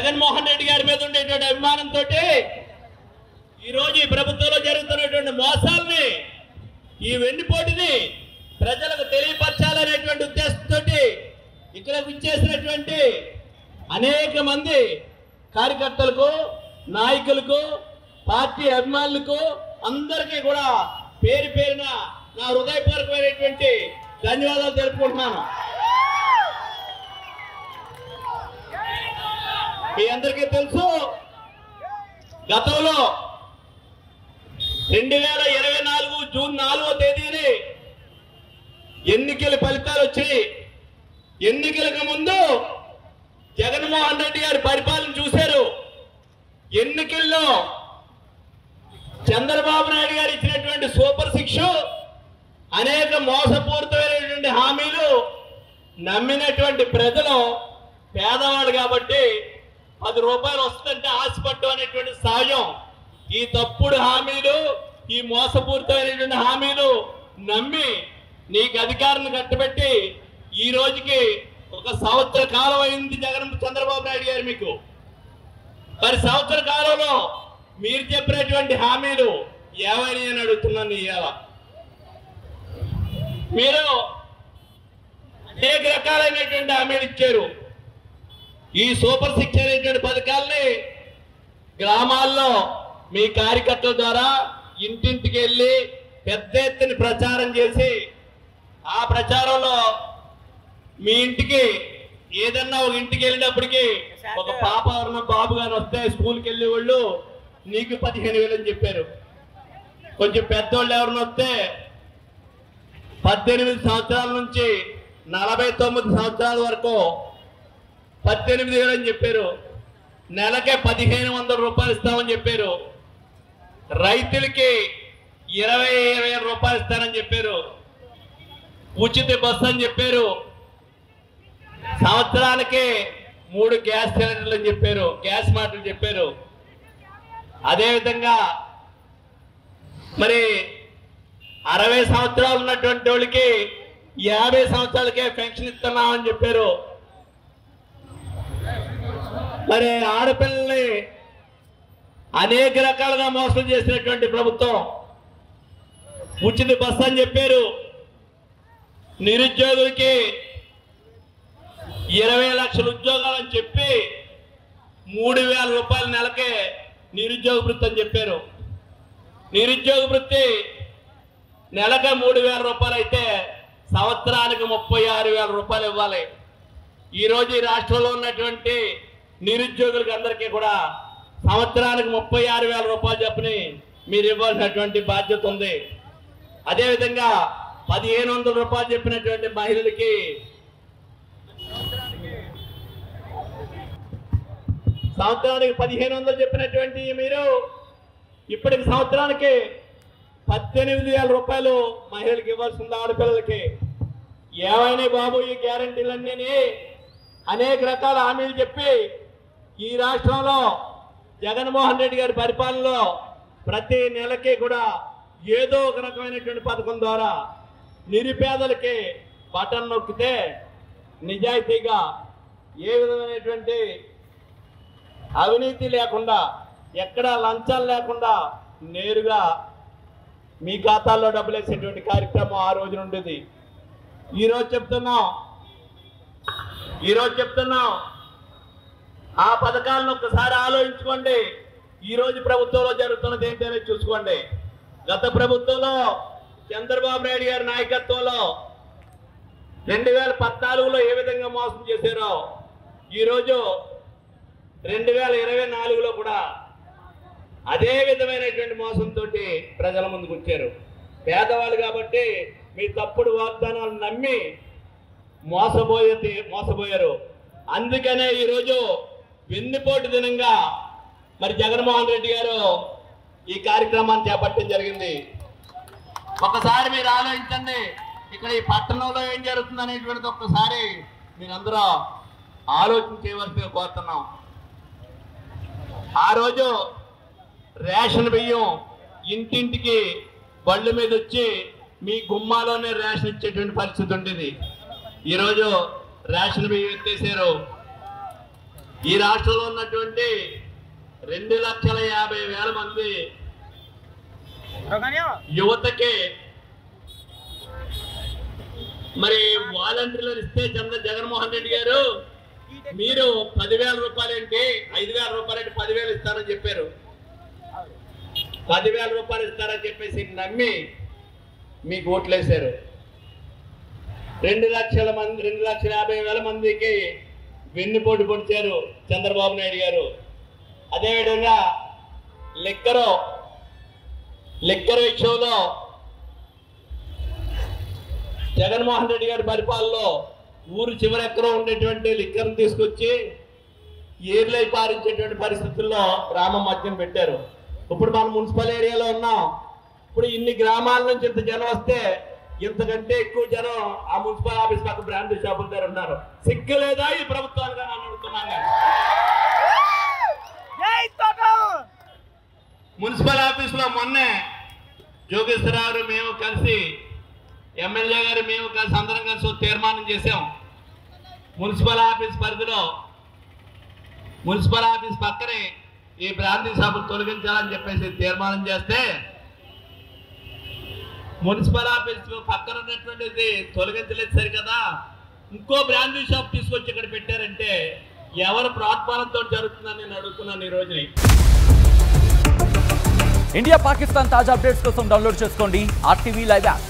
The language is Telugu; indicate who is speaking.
Speaker 1: జగన్మోహన్ రెడ్డి గారి మీద ఉండేటువంటి అభిమానంతో ఈరోజు ఈ ప్రభుత్వంలో జరుగుతున్నటువంటి మోసాలని, ఈ వెన్నుపోటుని ప్రజలకు తెలియపరచాలనేటువంటి ఉద్దేశంతో ఇక్కడ విచ్చేసినటువంటి అనేక మంది కార్యకర్తలకు, నాయకులకు, పార్టీ అభిమానులకు అందరికీ కూడా పేరు పేరున నా హృదయపూర్వకమైనటువంటి ధన్యవాదాలు తెలుపుకుంటున్నాను. మీ అందరికీ తెలుసు, గతంలో 2024 జూన్ 4వ తేదీని ఎన్నికల ఫలితాలు వచ్చాయి. ఎన్నికలకు ముందు జగన్మోహన్ రెడ్డి గారి పరిపాలన చూశారు. ఎన్నికల్లో చంద్రబాబు నాయుడు గారు ఇచ్చినటువంటి సూపర్ 6 అనేక మోసపూరితమైనటువంటి హామీలు నమ్మినటువంటి ప్రజలు పేదవాళ్ళు కాబట్టి 10 రూపాయలు వస్తుందంటే ఆశపడ్డం అనేటువంటి సహజం. ఈ తప్పుడు హామీలు, ఈ మోసపూరితమైనటువంటి హామీలు నమ్మి నీకు అధికారాన్ని కట్టబెట్టి ఈ రోజుకి 1 సంవత్సర కాలం అయింది చంద్రబాబు నాయుడు గారు మీకు. మరి సంవత్సర కాలంలో మీరు చెప్పినటువంటి హామీలు ఏమైనా అని అడుగుతున్నాను. ఇవాళ మీరు అనేక రకాలైనటువంటి హామీలు ఇచ్చారు. ఈ సూపర్ 6 అనేటువంటి పథకాలని గ్రామాల్లో మీ కార్యకర్తల ద్వారా ఇంటింటికి వెళ్ళి పెద్ద ఎత్తున ప్రచారం చేసి, ఆ ప్రచారంలో మీ ఇంటికి ఏదన్నా ఒక ఇంటికి వెళ్ళినప్పటికీ ఒక పాప ఎవరన్నా బాబు గారు వస్తే స్కూల్కి వెళ్ళే వాళ్ళు నీకు 15,000 అని చెప్పారు. కొంచెం పెద్దోళ్ళు ఎవరన్నా వస్తే 18 సంవత్సరాల నుంచి 49 సంవత్సరాల వరకు 18,000 అని చెప్పారు. నెలకే 1,500 రూపాయలు ఇస్తామని చెప్పారు. రైతులకి 20,000 రూపాయలు ఇస్తానని చెప్పారు. ఉచిత బస్సు అని చెప్పారు. సంవత్సరానికి 3 గ్యాస్ సిలిండర్లు అని చెప్పారు. గ్యాస్ మాటలు చెప్పారు. అదేవిధంగా మరి 60 సంవత్సరాలు ఉన్నటువంటి వాళ్ళకి 50 సంవత్సరాలకే పెన్షన్ ఇస్తున్నామని చెప్పారు. మరి ఆడపిల్లల్ని అనేక రకాలుగా మోసం చేసినటువంటి ప్రభుత్వం. ఉచిత బస్సు అని చెప్పారు. నిరుద్యోగులకి 20 లక్షల ఉద్యోగాలని చెప్పి 3,000 రూపాయల నెలకే నిరుద్యోగ వృత్తి అని చెప్పారు. నిరుద్యోగ వృత్తి నెలకే 3,000 రూపాయలు అయితే సంవత్సరానికి 36,000 రూపాయలు ఇవ్వాలి. ఈరోజు ఈ రాష్ట్రంలో ఉన్నటువంటి నిరుద్యోగులకు అందరికీ కూడా సంవత్సరానికి 36,000 రూపాయలు చెప్పని మీరు ఇవ్వాల్సినటువంటి బాధ్యత ఉంది. అదేవిధంగా 1,500 రూపాయలు చెప్పినటువంటి మహిళలకి సంవత్సరానికి 1,500 చెప్పినటువంటి మీరు ఇప్పటికి సంవత్సరానికి 18,000 రూపాయలు మహిళలకు ఇవ్వాల్సింది. ఆడపిల్లలకి ఏమైనా బాబు ఈ గ్యారంటీలన్నీ అనేక రకాల హామీలు చెప్పి ఈ రాష్ట్రంలో జగన్మోహన్ రెడ్డి గారి పరిపాలనలో ప్రతి నెలకి కూడా ఏదో ఒక రకమైనటువంటి పథకం ద్వారా నిరుపేదలకి బటన్ నొక్కితే నిజాయితీగా ఏ విధమైనటువంటి అవినీతి లేకుండా, ఎక్కడ లంచాలు లేకుండా నేరుగా మీ ఖాతాల్లో డబ్బులు వేసేటువంటి కార్యక్రమం ఆ రోజు ఉండేది. ఈరోజు చెప్తున్నాం ఆ పథకాలను ఒక్కసారి ఆలోచించుకోండి. ఈరోజు ప్రభుత్వంలో జరుగుతున్నది ఏంటనే చూసుకోండి. గత ప్రభుత్వంలో చంద్రబాబు నాయుడు గారి నాయకత్వంలో 2014లో ఏ విధంగా మోసం చేశారో ఈరోజు 2024లో కూడా అదే విధమైనటువంటి మోసంతో ప్రజల ముందుకు వచ్చారు. పేదవాళ్ళు కాబట్టి మీ తప్పుడు వాగ్దానాలు నమ్మి మోసపోయారు. అందుకనే ఈరోజు వెన్నుపోటు దినంగా మరి జగన్మోహన్ రెడ్డి గారు ఈ కార్యక్రమాన్ని చేపట్టడం జరిగింది. ఒకసారి మీరు ఆలోచించండి, ఇక్కడ ఈ పట్టణంలో ఏం జరుగుతుంది అనేటువంటిది ఒక్కసారి మీరందరూ ఆలోచన చేయవలసిందిగా కోరుతున్నాం. ఆ రోజు రేషన్ బియ్యం ఇంటింటికి బళ్ళు మీద వచ్చి మీ గుమ్మాలోనే రేషన్ ఇచ్చేటువంటి పరిస్థితి ఉండేది. ఈరోజు రేషన్ బియ్యం ఎత్తేసారు. ఈ రాష్ట్రంలో ఉన్నటువంటి 2,50,000 మంది యువతకి మరి వాలంటీర్లు ఇస్తే జగన్మోహన్ రెడ్డి గారు మీరు 10,000 రూపాయలు ఏంటి, 5,000 రూపాయలు ఏంటి, 10,000 ఇస్తారని చెప్పారు. 10,000 రూపాయలు ఇస్తారని చెప్పేసి నమ్మి మీకు ఓట్లేశారు. 2,50,000 మందికి వెన్నుపోటు పొడిచారు చంద్రబాబు నాయుడు గారు. అదేవిధంగా లిక్కర్ విషయంలో జగన్మోహన్ రెడ్డి గారి పరిపాలనలో ఊరు చివరెక్కడో ఉండేటువంటి లిక్కర్ని తీసుకొచ్చి ఏర్లై పారించేటువంటి పరిస్థితుల్లో గ్రామం మద్యం పెట్టారు. ఇప్పుడు మనం మున్సిపల్ ఏరియాలో ఉన్నాం. ఇప్పుడు ఇన్ని గ్రామాల నుంచి ఇంత జనం వస్తే ఇంతకంటే ఎక్కువ జనం ఆ మున్సిపల్ ఆఫీస్ పక్క బ్రాండ్ షాపుల దగ్గర ఉన్నారు. సిగ్గు లేదా ఈ ప్రభుత్వానికి అని అడుగుతున్నాను. మున్సిపల్ ఆఫీసులో మొన్నే జోగేశ్వరరావు మేము కలిసి, ఎమ్మెల్యే గారు మేము కలిసి అందరం కలిసి తీర్మానం చేశాం. మున్సిపల్ ఆఫీస్ పరిధిలో మున్సిపల్ ఆఫీస్ పక్కనే ఈ బ్రాందీ షాపులు తొలగించాలని చెప్పేసి తీర్మానం చేస్తే మున్సిపల్ ఆఫీస్ పక్కన ఉన్నటువంటిది తొలగించలేదు సరికదా, ఇంకో బ్రాందీ షాప్ తీసుకొచ్చి ఇక్కడ పెట్టారంటే ఎవరు ప్రోత్సాహంతో జరుగుతుందని నేను అడుగుతున్నాను ఈ రోజుని.
Speaker 2: ఇండియా పాకిస్తాన్ తాజా అప్డేట్స్ కోసం డౌన్లోడ్ చేసుకోండి RTV లైవ్ యాప్.